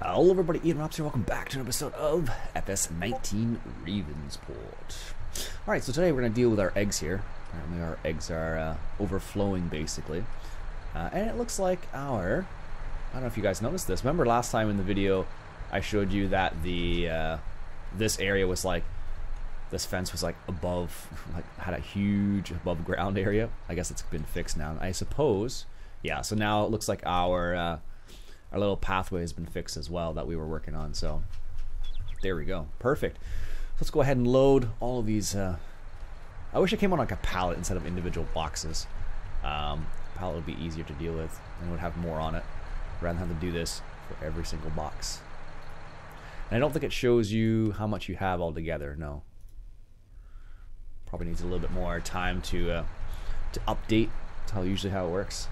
Hello everybody, Iain Robson here. Welcome back to an episode of FS19 Ravenport. Alright, so today we're going to deal with our eggs here. Apparently our eggs are overflowing basically. And it looks like our... I don't know if you guys noticed this. Remember last time in the video I showed you that the this area was like... This fence was like above, like had a huge above ground area. I guess it's been fixed now. I suppose, yeah, so now it looks like our little pathway has been fixed as well that we were working on. So there we go, perfect. Let's go ahead and load all of these. I wish it came on like a pallet instead of individual boxes. Pallet would be easier to deal with and it would have more on it rather than have to do this for every single box. And I don't think it shows you how much you have altogether. No. Probably needs a little bit more time to update. That's usually how it works.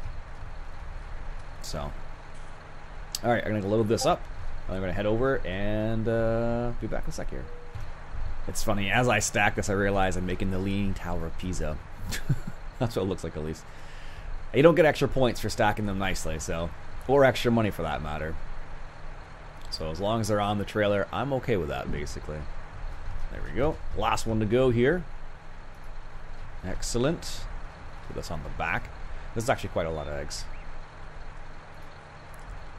So, all right, I'm gonna load this up. I'm gonna head over and be back in a sec here. It's funny, as I stack this, I realize I'm making the Leaning Tower of Pisa. That's what it looks like, at least. You don't get extra points for stacking them nicely, so, or extra money for that matter. So as long as they're on the trailer, I'm okay with that, basically. There we go. Last one to go here. Excellent. Put this on the back. This is actually quite a lot of eggs.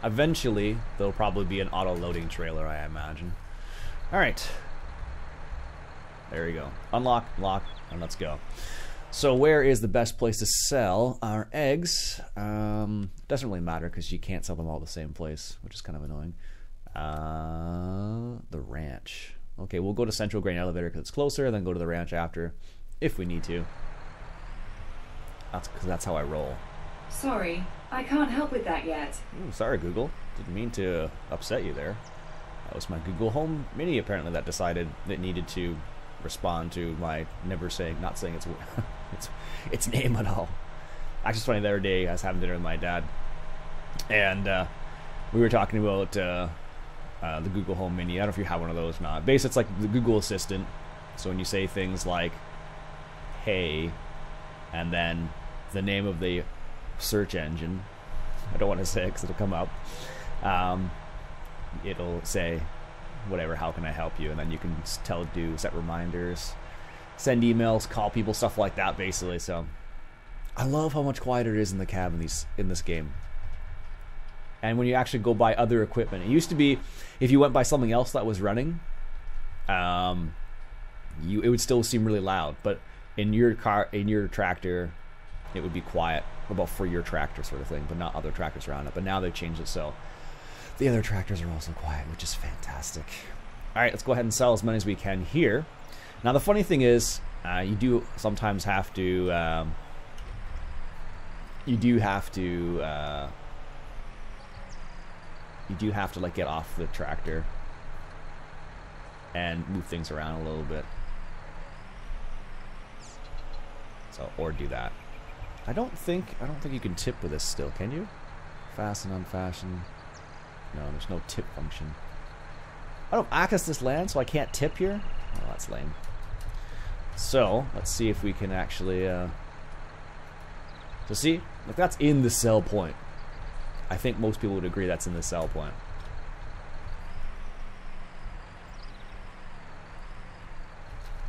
Eventually, there'll probably be an auto-loading trailer, I imagine. Alright. There we go. Unlock, lock, and let's go. So where is the best place to sell our eggs? Doesn't really matter because you can't sell them all at the same place, which is kind of annoying. The ranch. Okay, we'll go to Central Grain Elevator because it's closer, and then go to the ranch after. If we need to. That's because that's how I roll. Sorry, I can't help with that yet. Ooh, sorry, Google. Didn't mean to upset you there. That was my Google Home Mini apparently that decided it needed to respond to my not saying its name at all. Actually, it's funny. The other day I was having dinner with my dad, and we were talking about the Google Home Mini. I don't know if you have one of those or not. Basically, it's like the Google Assistant. So when you say things like "Hey," and then the name of the search engine, I don't want to say it because it'll come up. It'll say whatever, how can I help you, and then you can set reminders, send emails, call people, stuff like that, basically. So I love how much quieter it is in the cab in this game. And when you actually go buy other equipment, it used to be if you went by something else that was running, it would still seem really loud, but in your tractor, it would be quiet, about for your tractor sort of thing, but not other tractors around it. But now they've changed it so the other tractors are also quiet, which is fantastic. All right, let's go ahead and sell as many as we can here. Now the funny thing is, you do sometimes have to, like get off the tractor and move things around a little bit. So, or do that. I don't think you can tip with this still, can you? Fasten, unfasten. No, there's no tip function. I don't access this land, so I can't tip here. Oh, that's lame. So, let's see if we can actually, so see, like that's in the sell point. I think most people would agree that's in the sell point.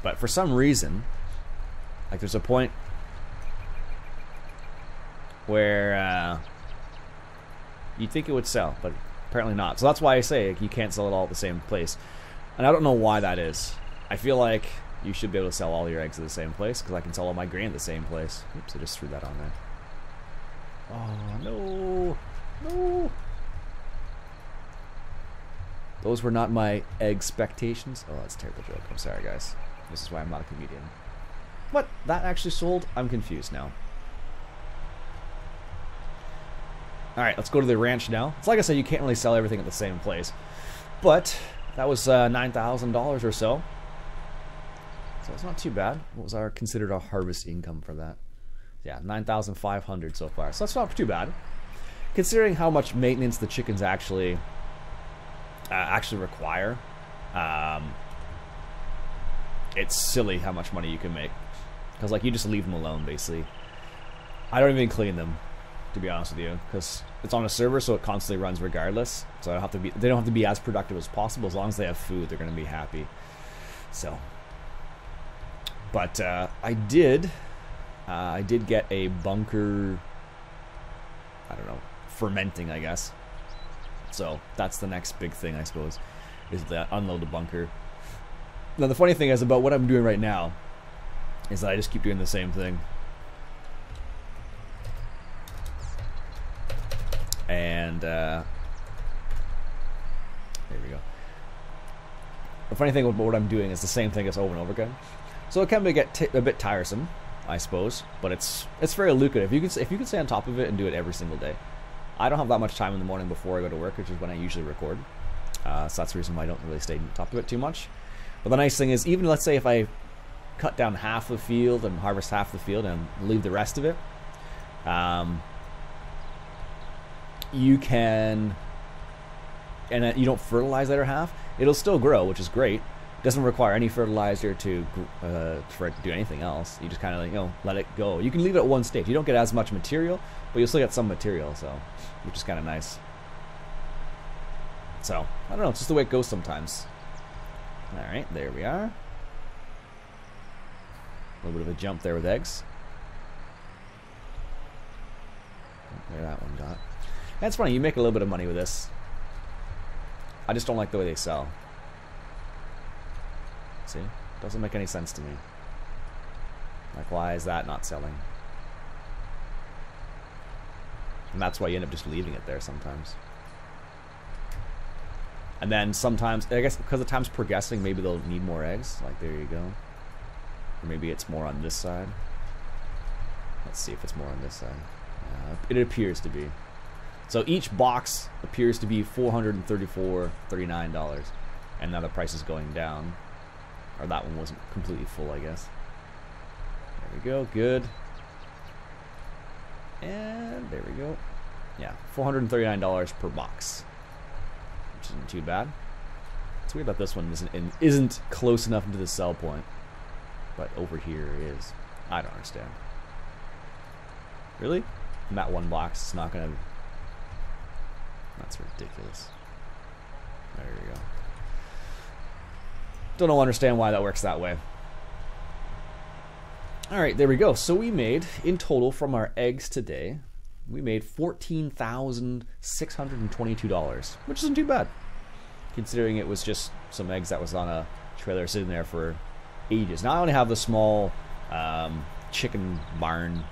But for some reason, like there's a point where you'd think it would sell, but apparently not. So that's why I say you can't sell it all at the same place. And I don't know why that is. I feel like you should be able to sell all your eggs at the same place, because I can sell all my grain at the same place. Oops, I just threw that on there. Oh, no. No. Those were not my eggspectations. Oh, that's a terrible joke. I'm sorry, guys. This is why I'm not a comedian. What? That actually sold? I'm confused now. Alright, let's go to the ranch now. It's like I said, you can't really sell everything at the same place. But that was $9,000 or so. So it's not too bad. What was considered our harvest income for that? Yeah, $9,500 so far. So that's not too bad. Considering how much maintenance the chickens actually require, it's silly how much money you can make. Because like you just leave them alone basically. I don't even clean them. to be honest with you, because it's on a server, so it constantly runs regardless. So they don't have to be as productive as possible. As long as they have food, they're going to be happy. So, but I did get a bunker. I don't know, fermenting, I guess. So that's the next big thing, I suppose, is to unload the bunker. Now the funny thing is about what I'm doing right now is that I just keep doing the same thing. And there we go. The funny thing about what I'm doing is the same thing as over and over again. So it can get a bit tiresome, I suppose, but it's very lucrative. If you can stay on top of it and do it every single day. I don't have that much time in the morning before I go to work, which is when I usually record. So that's the reason why I don't really stay on top of it too much. But the nice thing is, even let's say if I cut down half the field and harvest half the field and leave the rest of it, you can, and you don't fertilize that other half, it'll still grow, which is great. It doesn't require any fertilizer for it to do anything else. You just kind of like, let it go. You can leave it at one stage. You don't get as much material, but you'll still get some material, so which is kind of nice. So I don't know, it's just the way it goes sometimes. All right, there we are. A little bit of a jump there with eggs. There that one got. That's funny, you make a little bit of money with this. I just don't like the way they sell. See? Doesn't make any sense to me. Like, why is that not selling? And that's why you end up just leaving it there sometimes. And then sometimes, I guess because the time's progressing, maybe they'll need more eggs. Like, there you go. Or maybe it's more on this side. Let's see if it's more on this side. It appears to be. So each box appears to be $434.39, and now the price is going down. Or that one wasn't completely full, I guess. There we go, good. And there we go. Yeah, $439 per box, which isn't too bad. It's weird that this one isn't close enough into the sell point, but over here is. I don't understand. Really? And that one box is not gonna. That's ridiculous. There you go. Don't understand why that works that way. Alright, there we go. So we made, in total from our eggs today, we made $14,622, which isn't too bad, considering it was just some eggs that was on a trailer sitting there for ages. Now I only have the small chicken barn,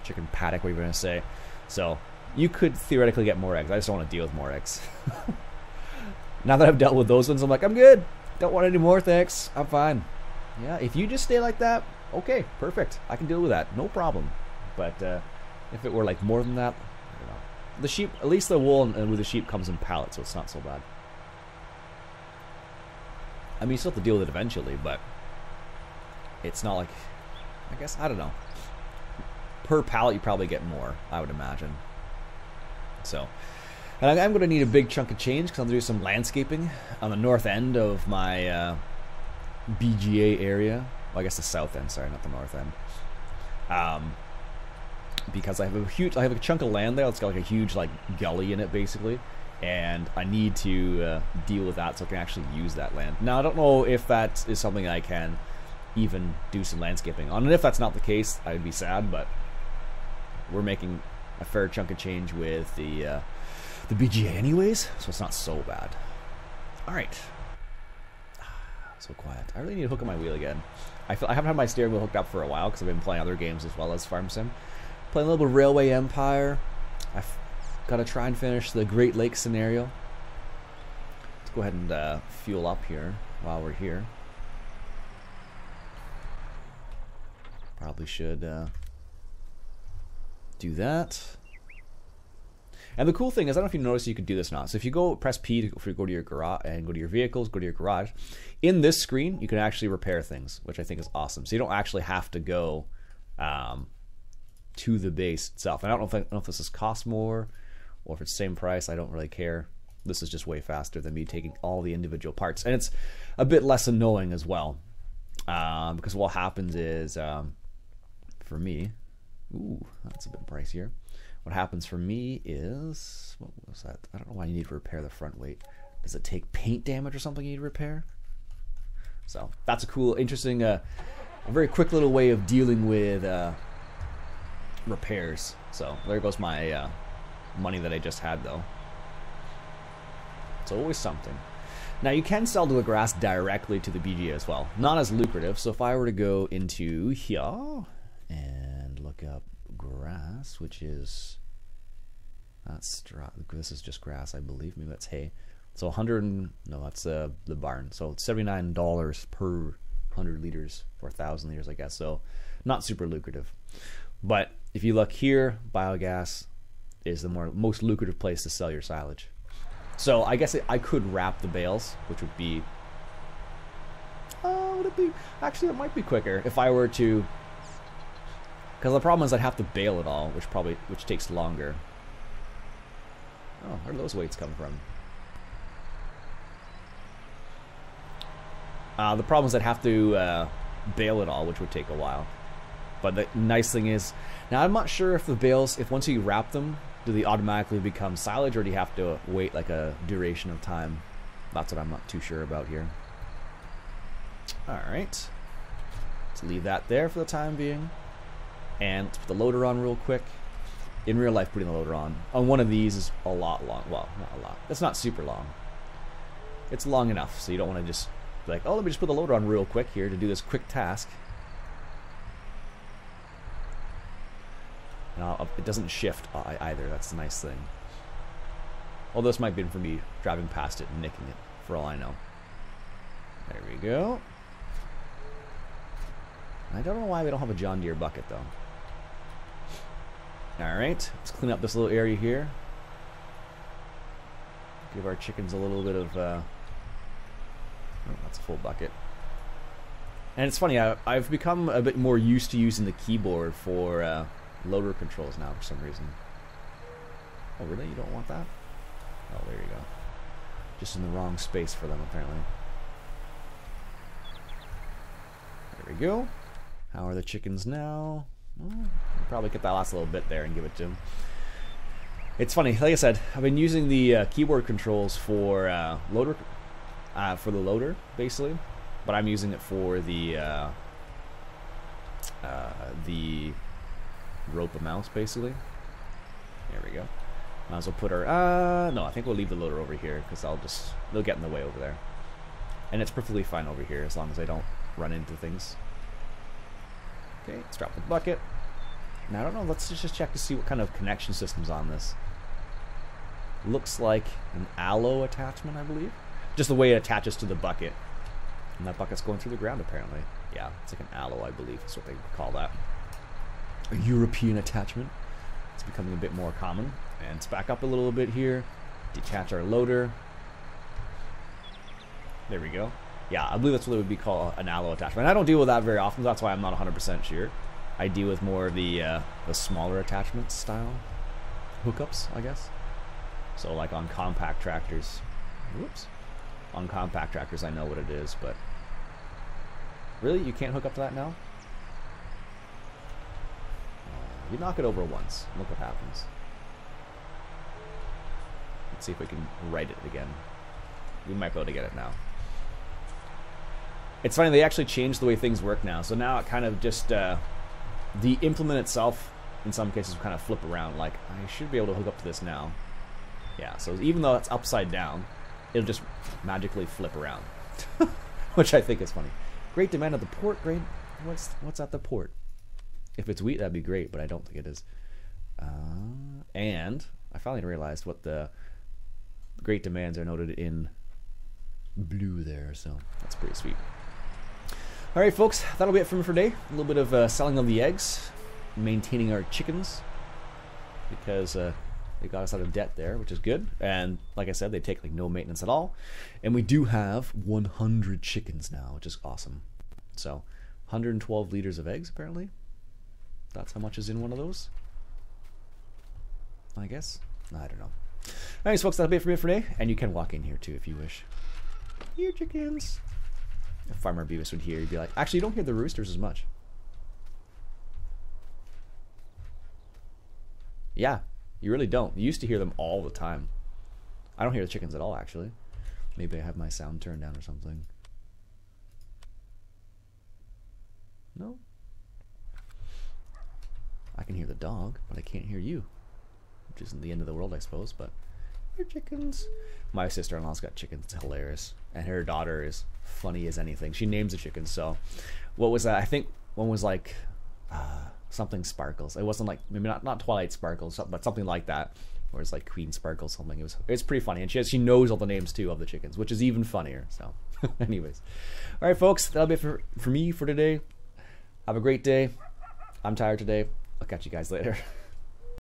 chicken paddock, what are you going to say. So you could theoretically get more eggs. I just don't want to deal with more eggs. Now that I've dealt with those ones, I'm like, I'm good. Don't want any more, thanks. I'm fine. Yeah, if you just stay like that, okay, perfect. I can deal with that, no problem. But if it were like more than that, I don't know. The sheep, at least the wool and with the sheep comes in pallets, so it's not so bad. I mean, you still have to deal with it eventually, but it's not like, I guess, I don't know. Per pallet, you probably get more, I would imagine. So, and I'm going to need a big chunk of change because I'm going to do some landscaping on the north end of my BGA area. Well, I guess the south end, sorry, not the north end. Because I have a chunk of land there. It's got like a huge like gully in it, basically, and I need to deal with that so I can actually use that land. Now, I don't know if that is something I can even do some landscaping on, and if that's not the case, I'd be sad. But we're making a fair chunk of change with the BGA anyways, so it's not so bad. All right. So quiet. I really need to hook up my wheel again. I haven't had my steering wheel hooked up for a while because I've been playing other games as well as Farm Sim. Playing a little bit of Railway Empire. I've got to try and finish the Great Lakes scenario. Let's go ahead and fuel up here while we're here. Probably should do that. And the cool thing is, I don't know if you noticed, you could do this now. So if you press P to go to your garage and go to your vehicles, go to your garage. In this screen, you can actually repair things, which I think is awesome. So you don't actually have to go to the base itself. And I don't know if this is cost more or if it's the same price. I don't really care. This is just way faster than me taking all the individual parts, and it's a bit less annoying as well. Because what happens is, for me, ooh, that's a bit pricier. what happens for me is, what was that? I don't know why you need to repair the front weight. Does it take paint damage or something you need to repair? So that's a cool, interesting, a very quick little way of dealing with repairs. So there goes my money that I just had, though. It's always something. Now you can sell the grass directly to the BGA as well. Not as lucrative. So if I were to go into here and look up grass, which is this is just grass, I believe. Maybe that's hay. So 100 no, that's the barn. So it's $79 per 100 liters or 1,000 liters, I guess. So not super lucrative. But if you look here, biogas is the most lucrative place to sell your silage. So I guess I could wrap the bales, which would be, would it be? Actually, it might be quicker if I were to, because the problem is I'd have to bale it all, which takes longer. Oh, where do those weights come from? The problem is I'd have to bale it all, which would take a while. But the nice thing is, now I'm not sure if the bales, if once you wrap them, do they automatically become silage, or do you have to wait like a duration of time? That's what I'm not too sure about here. Alright. Let's leave that there for the time being. And let's put the loader on real quick. In real life, putting the loader on one of these is a lot long. Well, not a lot. It's not super long. It's long enough, so you don't want to just be like, oh, let me just put the loader on real quick here to do this quick task. It doesn't shift either. That's the nice thing. Although this might have been for me driving past it and nicking it, for all I know. There we go. I don't know why we don't have a John Deere bucket, though. Alright, let's clean up this little area here. Give our chickens a little bit of... oh, that's a full bucket. And it's funny, I've become a bit more used to using the keyboard for... loader controls now for some reason. Oh, really? You don't want that? Oh, there you go. Just in the wrong space for them, apparently. There we go. How are the chickens now? Well, we'll probably get that last little bit there and give it to them. It's funny, like I said, I've been using the keyboard controls for the loader, basically, but I'm using it for the rope a mouse, basically. There we go. Might as well put our no, I think we'll leave the loader over here because they'll get in the way over there, and it's perfectly fine over here as long as I don't run into things. Okay, let's drop the bucket. Now I don't know, let's just check to see what kind of connection system's on this. Looks like an allo attachment, I believe, just the way it attaches to the bucket, and that bucket's going through the ground apparently. Yeah, it's like an allo, I believe is what they call that. A European attachment. It's becoming a bit more common. And let's back up a little bit here. Detach our loader. There we go. Yeah, I believe that's what it would be called, an allo attachment. I don't deal with that very often, so that's why I'm not 100% sure. I deal with more of the smaller attachment style hookups, I guess. So like on compact tractors. Whoops. On compact tractors I know what it is, but... Really? You can't hook up to that now? You knock it over once. Look what happens. Let's see if we can write it again. We might be able to get it now. It's funny, they actually changed the way things work now. So now it kind of just, the implement itself, in some cases, will kind of flip around. Like, I should be able to hook up to this now. Yeah, so even though it's upside down, it'll just magically flip around. Which I think is funny. Great demand at the port, great. What's at the port? If it's wheat, that'd be great, but I don't think it is. And I finally realized what the great demands are noted in blue there, so that's pretty sweet. All right, folks, that'll be it for me for today. A little bit of selling of the eggs, maintaining our chickens, because they got us out of debt there, which is good. And like I said, they take like no maintenance at all. And we do have 100 chickens now, which is awesome. So 112 liters of eggs, apparently. That's how much is in one of those, I guess. I don't know. Anyways, folks, that'll be it for me for today. And you can walk in here too if you wish. Here, chickens. If Farmer Beavis would hear, he'd be like, actually, you don't hear the roosters as much. Yeah, You really don't. You used to hear them all the time. I don't hear the chickens at all, actually. Maybe I have my sound turned down or something. No? I can hear the dog, but I can't hear you. Which isn't the end of the world, I suppose, but... Your chickens. My sister-in-law's got chickens. It's hilarious. And her daughter is funny as anything. She names the chickens, so... What was that? I think one was like... something Sparkles. It wasn't like... Maybe not Twilight Sparkles, but something like that. Or it's like Queen Sparkles, something. It's pretty funny. And she knows all the names, too, of the chickens, which is even funnier, so... Anyways. Alright, folks. That'll be it for me for today. Have a great day. I'm tired today. I'll catch you guys later.